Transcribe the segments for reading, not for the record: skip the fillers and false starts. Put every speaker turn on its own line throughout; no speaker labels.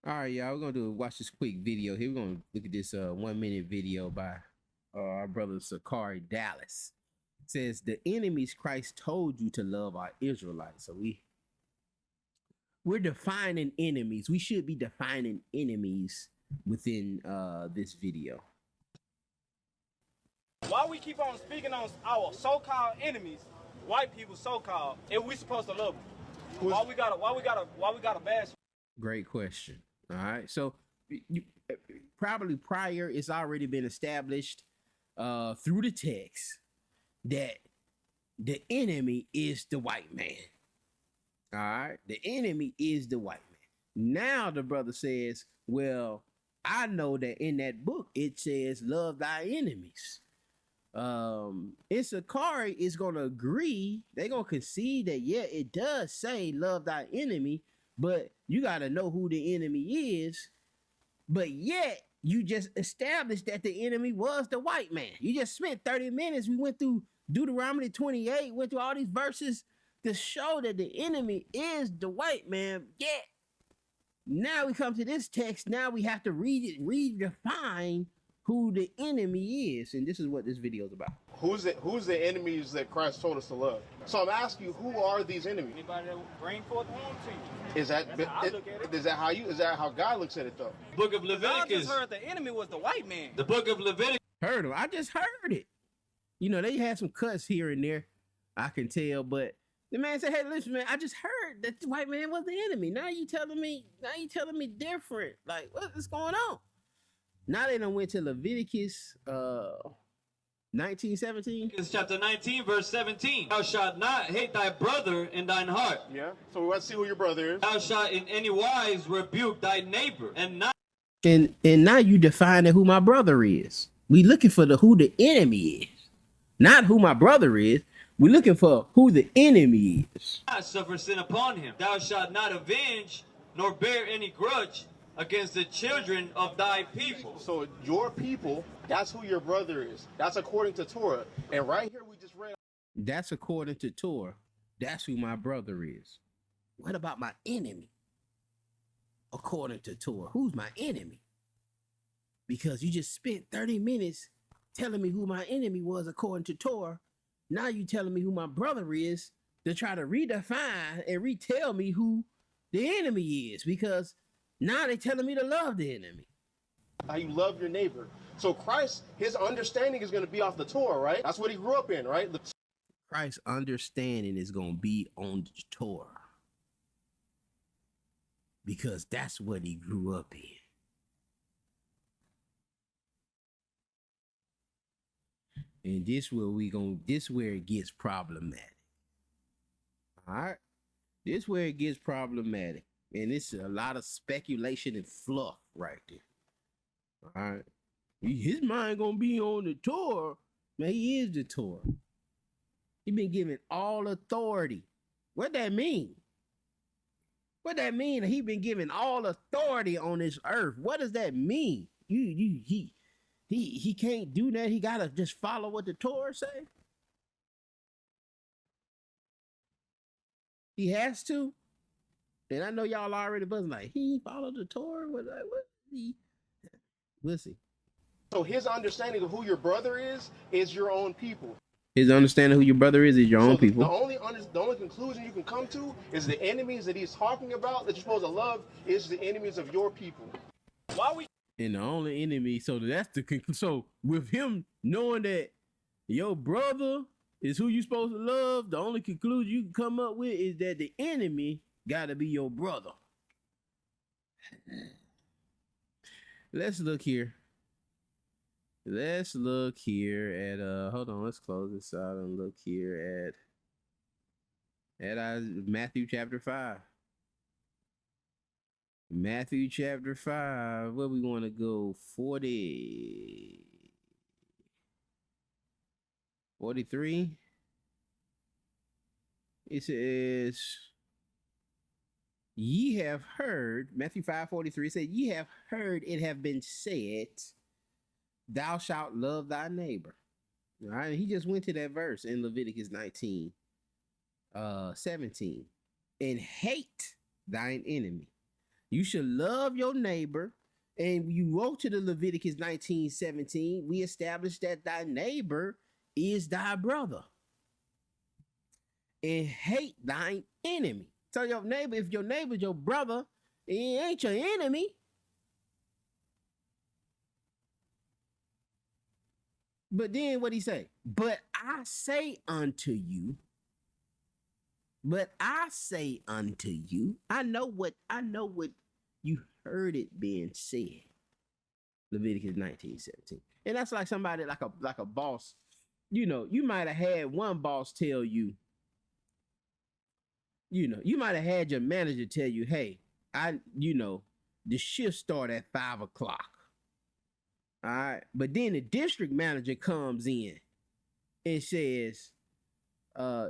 All right, y'all. We're gonna watch this quick video here. We're gonna look at this 1 minute video by our brother Sicarii Dallas. It says the enemies Christ told you to love are Israelites. So we're defining enemies. We should be defining enemies within this video.
Why we keep on speaking on our so-called enemies, white people so-called, if we supposed to love them? Why we gotta bash?
Great question. All right. So you, probably prior, it's already been established through the text that the enemy is the white man. All right. The enemy is the white man. Now the brother says, well, I know that in that book it says love thy enemies. Sicarii is gonna agree, they're gonna concede that yeah, it does say love thy enemy, but you gotta know who the enemy is. But yet you just established that the enemy was the white man. You just spent 30 minutes. We went through Deuteronomy 28, went through all these verses to show that the enemy is the white man. Yet now we come to this text. Now we have to redefine who the enemy is, and this is what this video is about.
Who's the enemies that Christ told us to love? So I'm asking you, who are these enemies?
Anybody that bring forth harm to you.
Is that how God looks at it though?
Book of
I
Leviticus.
just heard the enemy was the white man.
The book of Leviticus.
Heard him. I just heard it. You know, they had some cuts here and there, I can tell, but the man said, hey, listen, man, I just heard that the white man was the enemy. Now you telling me different. Like, what is going on? Now they done went to Leviticus 19:17.
It's chapter 19, verse 17. Thou shalt not hate thy brother in thine heart.
Yeah. So let's see who your brother is.
Thou shalt in any wise rebuke thy neighbor, and not.
And now you defining who my brother is. We looking for who the enemy is, not who my brother is. We're looking for who the enemy is.
Not suffer sin upon him. Thou shalt not avenge nor bear any grudge against the children of thy people.
So your people, that's who your brother is. That's according to Torah. And right here we just read.
That's according to Torah. That's who my brother is. What about my enemy? According to Torah, who's my enemy? Because you just spent 30 minutes telling me who my enemy was according to Torah. Now you telling me who my brother is to try to redefine and retell me who the enemy is, because now they telling me to love the enemy.
How you love your neighbor. So Christ, his understanding is going to be off the Torah, right? That's what he grew up in, right?
Christ's understanding is going to be on the Torah, because that's what he grew up in. And this where it gets problematic. All right. This where it gets problematic. And it's a lot of speculation and fluff right there. All right. His mind gonna be on the Torah. Man, he is the Torah. He been given all authority. What that mean? What that mean? He been given all authority on this earth. What does that mean? He can't do that. He gotta just follow what the Torah say. He has to. And I know y'all already buzzing like, he followed the Torah. What he? We'll see.
So his understanding of who your brother is your own people.
His understanding who your brother is your own people.
The only conclusion you can come to is the enemies that he's talking about that you're supposed to love is the enemies of your people.
Why we?
And the only enemy, so that's the conclusion. So with him knowing that your brother is who you supposed to love, the only conclusion you can come up with is that the enemy gotta be your brother. Let's look here. Let's look here at hold on, let's close this out and look here at Matthew chapter 5. Matthew chapter 5, where we want to go? 43. It says, ye have heard, Matthew 5:43 said, ye have heard it have been said, thou shalt love thy neighbor. All right, he just went to that verse in Leviticus 19:17, and hate thine enemy. You should love your neighbor. And you wrote to the Leviticus 19:17, we established that thy neighbor is thy brother. And hate thine enemy. So your neighbor, if your neighbor's your brother, he ain't your enemy. But then what he say? But I say unto you, I know what you heard it being said. Leviticus 19:17. And that's like somebody like a boss. You might have had one boss tell you, you might have had your manager tell you, hey, the shift start at 5:00. All right. But then the district manager comes in and says,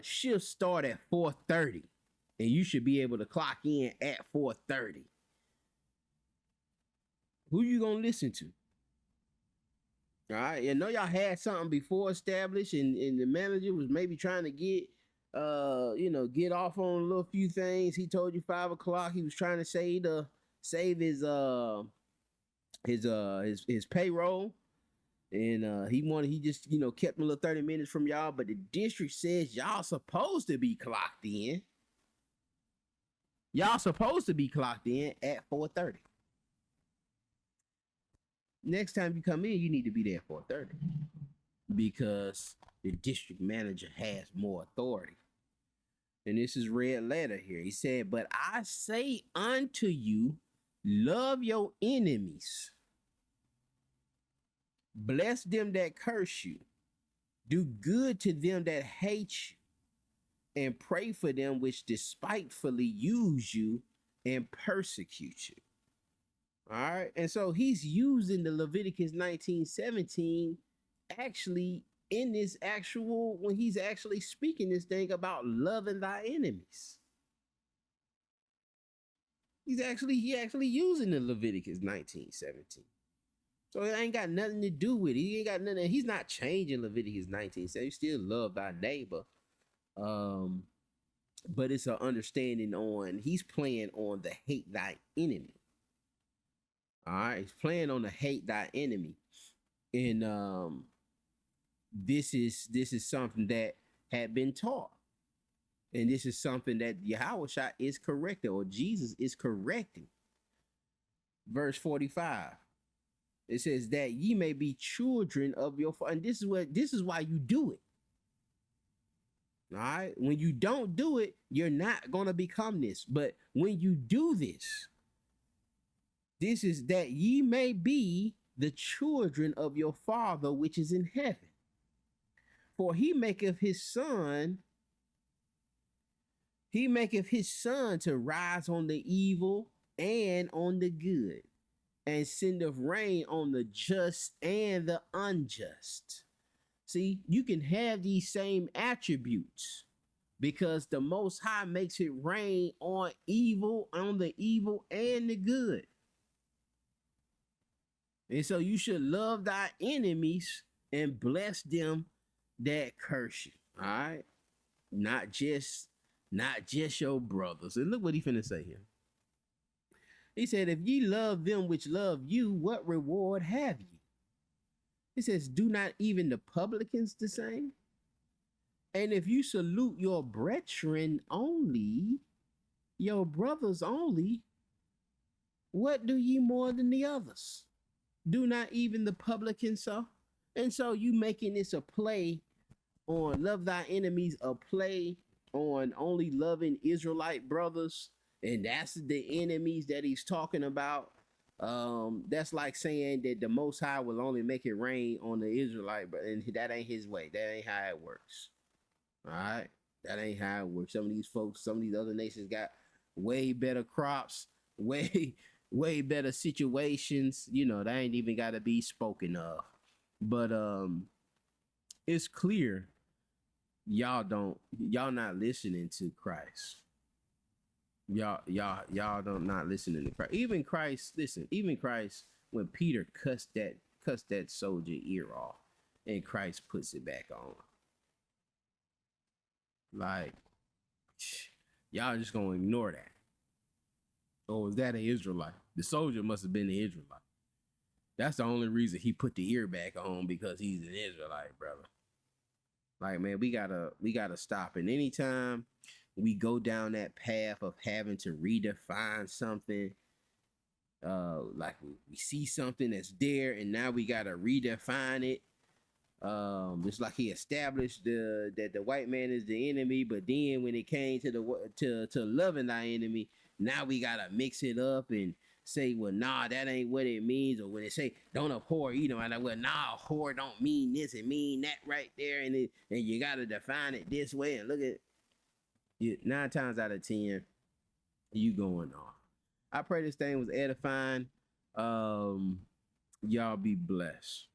shift start at 4:30. And you should be able to clock in at 4:30. Who you gonna listen to? All right. I know y'all had something before established, and the manager was maybe trying to get get off on a little few things. He told you 5:00. He was trying to save his payroll. And he just kept a little 30 minutes from y'all, but the district says y'all supposed to be clocked in. Y'all supposed to be clocked in at 4:30. Next time you come in, you need to be there at 4:30 because the district manager has more authority. And this is red letter here. He said, but I say unto you, love your enemies. Bless them that curse you. Do good to them that hate you. And pray for them which despitefully use you and persecute you. All right. And so he's using the Leviticus 19:17 actually in this when he's actually speaking this thing about loving thy enemies. He actually using the Leviticus 19:17. So it ain't got nothing to do with it. He ain't got nothing. He's not changing Leviticus 19:17. You still love thy neighbor. But it's an understanding he's playing on the hate thy enemy. All right, he's playing on the hate thy enemy. And this is something that had been taught. And this is something that Yahushua is correcting, or Jesus is correcting. Verse 45. It says that ye may be children of your father. And this is why you do it. All right. When you don't do it, you're not going to become this. But when you do this is that ye may be the children of your Father which is in heaven. For he maketh his sun to rise on the evil and on the good, and sendeth rain on the just and the unjust. See, you can have these same attributes because the Most High makes it rain on the evil and the good. And so you should love thy enemies and bless them that curse you. All right. Not just your brothers. And look what he finna say here. He said, if ye love them which love you, what reward have ye? He says, do not even the publicans the same? And if you salute your brethren only, your brothers only, what do ye more than the others? Do not even the publicans so? And so you making this a play on love thy enemies, a play on only loving Israelite brothers, and that's the enemies that he's talking about. That's like saying that the Most High will only make it rain on the Israelite, but and that ain't his way. That ain't how it works. All right, that ain't how it works. Some of these folks, some of these other nations got way better crops, way better situations. That ain't even got to be spoken of. But it's clear y'all not listening to Christ. Y'all don't not listening to Christ. Even Christ, when Peter cussed that soldier ear off, and Christ puts it back on. Like, y'all just gonna ignore that. Or was that an Israelite? The soldier must have been an Israelite. That's the only reason he put the ear back on, because he's an Israelite, brother. Like, man, we gotta stop. And anytime we go down that path of having to redefine something, like we see something that's there and now we gotta redefine it. It's like he established that the white man is the enemy, but then when it came to loving thy enemy, now we gotta mix it up and say, well, nah, that ain't what it means. Or when they say don't abhor, I'm like, well, nah, whore don't mean this, it mean that right there, and you gotta define it this way. And look at you, 9 times out of 10, you going on. I pray this thing was edifying. Y'all be blessed.